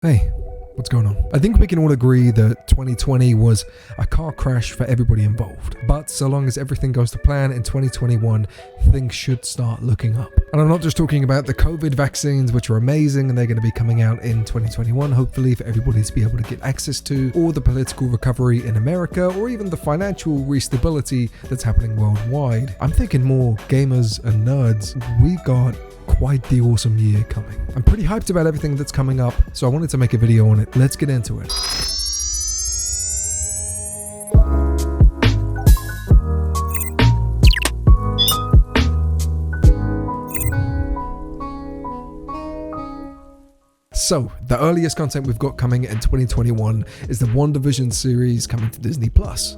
Hey, what's going on? I think we can all agree that 2020 was a car crash for everybody involved. But so long as everything goes to plan in 2021, things should start looking up. And I'm not just talking about the COVID vaccines, which are amazing and they're going to be coming out in 2021, hopefully for everybody to be able to get access to, or the political recovery in America, or even the financial restability that's happening worldwide. I'm thinking more gamers and nerds. We got quite the awesome year coming. I'm pretty hyped about everything that's coming up, so I wanted to make a video on it. Let's get into it. So, the earliest content we've got coming in 2021 is the Wandavision series coming to Disney+.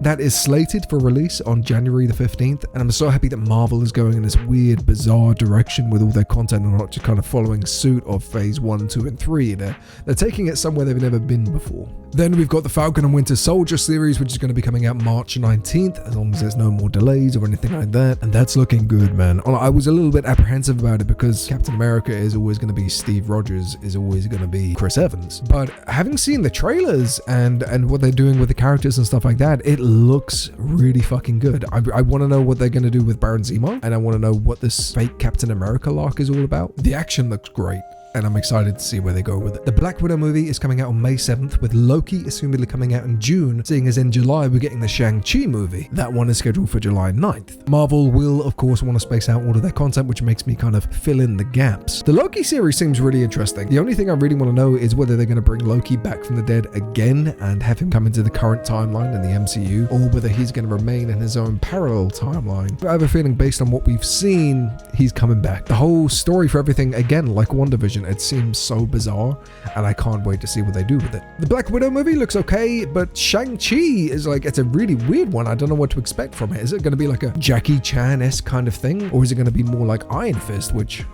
That is slated for release on January the 15th, and I'm so happy that Marvel is going in this weird, bizarre direction with all their content and not just kind of following suit of phase 1, 2, and 3. They're taking it somewhere they've never been before. Then we've got the Falcon and Winter Soldier series, which is going to be coming out March 19th, as long as there's no more delays or anything like that, and that's looking good, man. I was a little bit apprehensive about it because Captain America is always going to be Steve Rogers, is always going to be Chris Evans. But having seen the trailers and what they're doing with the characters and stuff like that, it looks really fucking good. I want to know what they're going to do with Baron Zemo, and I want to know what this fake Captain America arc is all about. The action looks great, and I'm excited to see where they go with it. The Black Widow movie is coming out on May 7th, with Loki assumedly coming out in June, seeing as in July we're getting the Shang-Chi movie. That one is scheduled for July 9th. Marvel will, of course, want to space out all of their content, which makes me kind of fill in the gaps. The Loki series seems really interesting. The only thing I really want to know is whether they're going to bring Loki back from the dead again and have him come into the current timeline in the MCU, or whether he's going to remain in his own parallel timeline. I have a feeling based on what we've seen, he's coming back. The whole story for everything, again, like WandaVision, it seems so bizarre, and I can't wait to see what they do with it. The Black Widow movie looks okay, but Shang-Chi is like, it's a really weird one. I don't know what to expect from it. Is it going to be like a Jackie Chan-esque kind of thing, or is it going to be more like Iron Fist, which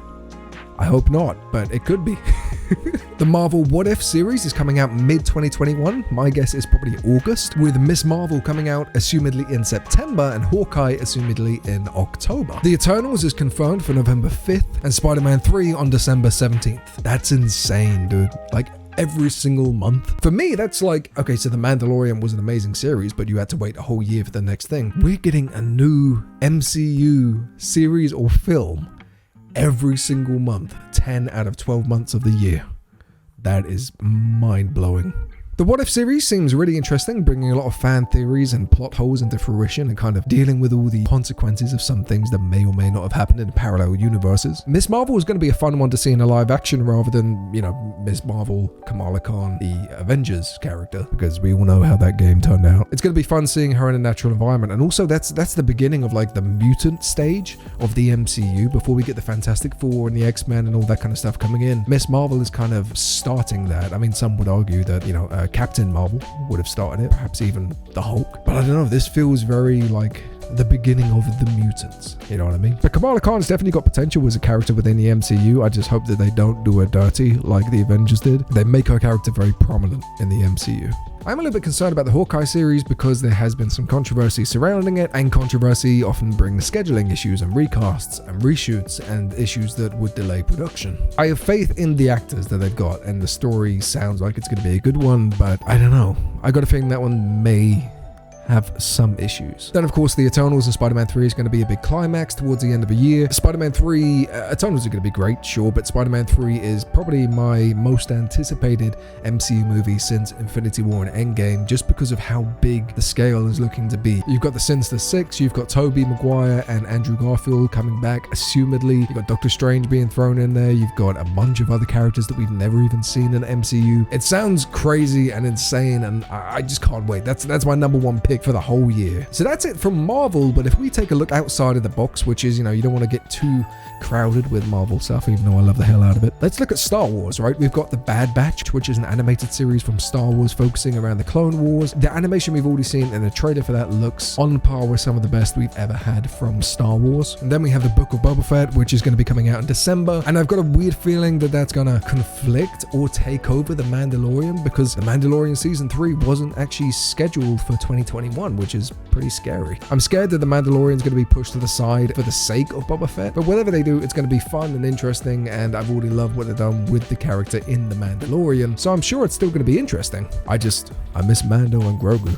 I hope not, but it could be. The Marvel What If series is coming out mid-2021. My guess is probably August, with Miss Marvel coming out assumedly in September and Hawkeye assumedly in October. The Eternals is confirmed for November 5th and Spider-Man 3 on December 17th. That's insane, dude. Like, every single month. For me, that's like, okay, so The Mandalorian was an amazing series, but you had to wait a whole year for the next thing. We're getting a new MCU series or film every single month, 10 out of 12 months of the year. That is mind-blowing. The What If series seems really interesting, bringing a lot of fan theories and plot holes into fruition and kind of dealing with all the consequences of some things that may or may not have happened in parallel universes. Miss Marvel is going to be a fun one to see in a live action rather than, you know, Miss Marvel, Kamala Khan, the Avengers character, because we all know how that game turned out. It's going to be fun seeing her in a natural environment, and also that's the beginning of like the mutant stage of the MCU before we get the Fantastic Four and the X-Men and all that kind of stuff coming in. Miss Marvel is kind of starting that. I mean, some would argue that, you know, Captain Marvel would have started it, perhaps even the Hulk. But I don't know, this feels very like the beginning of the mutants, you know what I mean? But Kamala Khan's definitely got potential as a character within the MCU. I just hope that they don't do her dirty like the Avengers did. They make her character very prominent in the MCU. I'm a little bit concerned about the Hawkeye series because there has been some controversy surrounding it, and controversy often brings scheduling issues and recasts and reshoots and issues that would delay production. I have faith in the actors that they've got, and the story sounds like it's going to be a good one, but I don't know. I got a feeling that one may have some issues. Then of course the Eternals and Spider-Man 3 is going to be a big climax towards the end of the year. Spider-Man 3, Eternals are going to be great, sure, but Spider-Man 3 is probably my most anticipated MCU movie since Infinity War and Endgame, just because of how big the scale is looking to be. You've got the Sinister Six, you've got Tobey Maguire and Andrew Garfield coming back, assumedly. You've got Doctor Strange being thrown in there. You've got a bunch of other characters that we've never even seen in MCU. It sounds crazy and insane, and I just can't wait. That's my number one pick for the whole year. So that's it from Marvel, but if we take a look outside of the box, which is, you know, you don't want to get too crowded with Marvel stuff, even though I love the hell out of it. Let's look at Star Wars, right? We've got The Bad Batch, which is an animated series from Star Wars focusing around the Clone Wars. The animation we've already seen and the trailer for that looks on par with some of the best we've ever had from Star Wars. And then we have The Book of Boba Fett, which is going to be coming out in December, and I've got a weird feeling that that's going to conflict or take over The Mandalorian, because The Mandalorian Season 3 wasn't actually scheduled for 2021. 2021, which is pretty scary. I'm scared that The Mandalorian's going to be pushed to the side for the sake of Boba Fett, but whatever they do, it's going to be fun and interesting, and I've already loved what they've done with the character in The Mandalorian, so I'm sure it's still going to be interesting. I miss Mando and Grogu.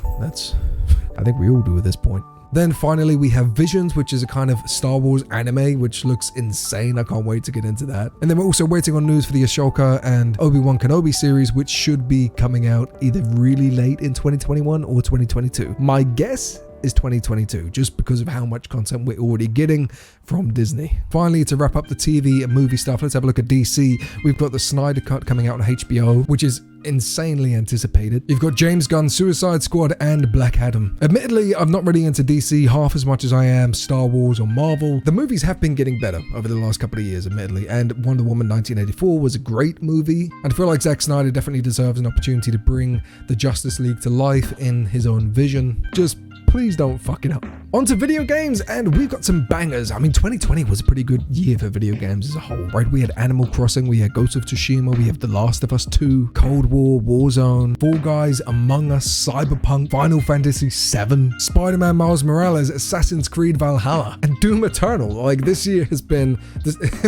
I think we all do at this point. Then finally we have Visions, which is a kind of Star Wars anime, which looks insane. I can't wait to get into that. And then we're also waiting on news for the Ahsoka and Obi-Wan Kenobi series, which should be coming out either really late in 2021 or 2022. My guess is 2022, just because of how much content we're already getting from Disney. Finally, to wrap up the TV and movie stuff, let's have a look at DC. We've got the Snyder Cut coming out on HBO, which is insanely anticipated. You've got James Gunn's Suicide Squad and Black Adam. Admittedly, I'm not really into DC half as much as I am Star Wars or Marvel. The movies have been getting better over the last couple of years, admittedly, and Wonder Woman 1984 was a great movie, and I feel like Zack Snyder definitely deserves an opportunity to bring the Justice League to life in his own vision. Just please don't fuck it up. On to video games, and we've got some bangers. I mean, 2020 was a pretty good year for video games as a whole, right? We had Animal Crossing, we had Ghost of Tsushima, we have The Last of Us 2, Cold War, Warzone, Fall Guys, Among Us, Cyberpunk, Final Fantasy VII, Spider-Man Miles Morales, Assassin's Creed Valhalla, and Doom Eternal. Like, this year has been,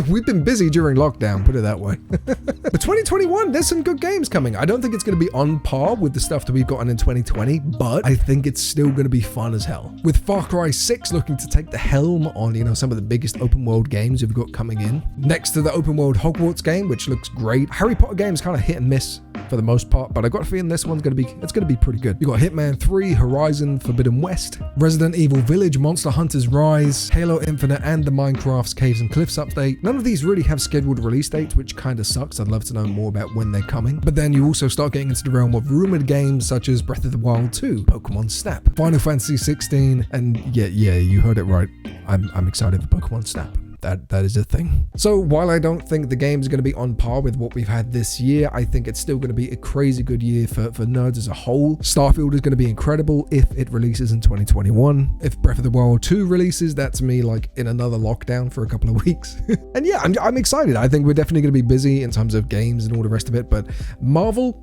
we've been busy during lockdown, put it that way. But 2021, there's some good games coming. I don't think it's going to be on par with the stuff that we've gotten in 2020, but I think it's still going to be fun as hell. With Far Cry 6 looking to take the helm on, some of the biggest open world games we've got coming in. Next to the open world Hogwarts game, which looks great. Harry Potter games kind of hit and miss for the most part, but I got a feeling this one's going to be pretty good. You got Hitman 3, Horizon Forbidden West, Resident Evil Village, Monster Hunter's Rise, Halo Infinite, and the Minecraft's Caves and Cliffs update. None of these really have scheduled release dates, which kind of sucks. I'd love to know more about when they're coming. But then you also start getting into the realm of rumored games such as Breath of the Wild 2, Pokemon Snap, Final Fantasy 16, and yeah, you heard it right. I'm excited for Pokemon Snap. That is a thing. So while I don't think the game is going to be on par with what we've had this year, I think it's still going to be a crazy good year for nerds as a whole. Starfield is going to be incredible if it releases in 2021. If Breath of the Wild 2 releases, that's me like in another lockdown for a couple of weeks. And yeah, I'm excited. I think we're definitely going to be busy in terms of games and all the rest of it, but Marvel's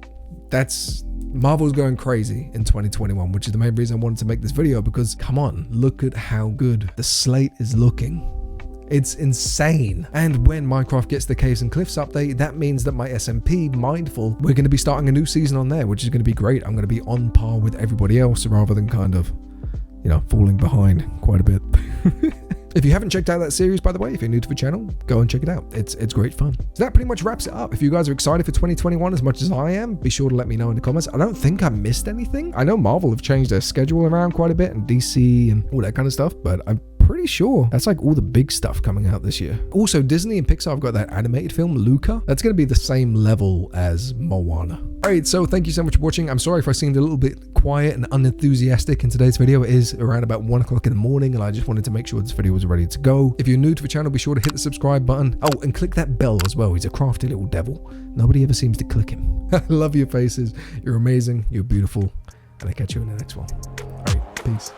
going crazy in 2021, which is the main reason I wanted to make this video, because come on, look at how good the slate is looking. It's insane. And when Minecraft gets the Caves and Cliffs update, that means that my SMP, Mindful, we're going to be starting a new season on there, which is going to be great. I'm going to be on par with everybody else rather than kind of, falling behind quite a bit. If you haven't checked out that series, by the way, if you're new to the channel, go and check it out. It's great fun. So that pretty much wraps it up. If you guys are excited for 2021 as much as I am, be sure to let me know in the comments. I don't think I missed anything. I know Marvel have changed their schedule around quite a bit, and DC and all that kind of stuff, but I'm pretty sure that's like all the big stuff coming out this year. Also, Disney and Pixar have got that animated film, Luca. That's going to be the same level as Moana. Alright, so thank you so much for watching. I'm sorry if I seemed a little bit quiet and unenthusiastic in today's video. It is around about 1 o'clock in the morning, and I just wanted to make sure this video was ready to go. If you're new to the channel, be sure to hit the subscribe button. Oh, and click that bell as well. He's a crafty little devil. Nobody ever seems to click him. I love your faces. You're amazing. You're beautiful. And I'll catch you in the next one. Alright, peace.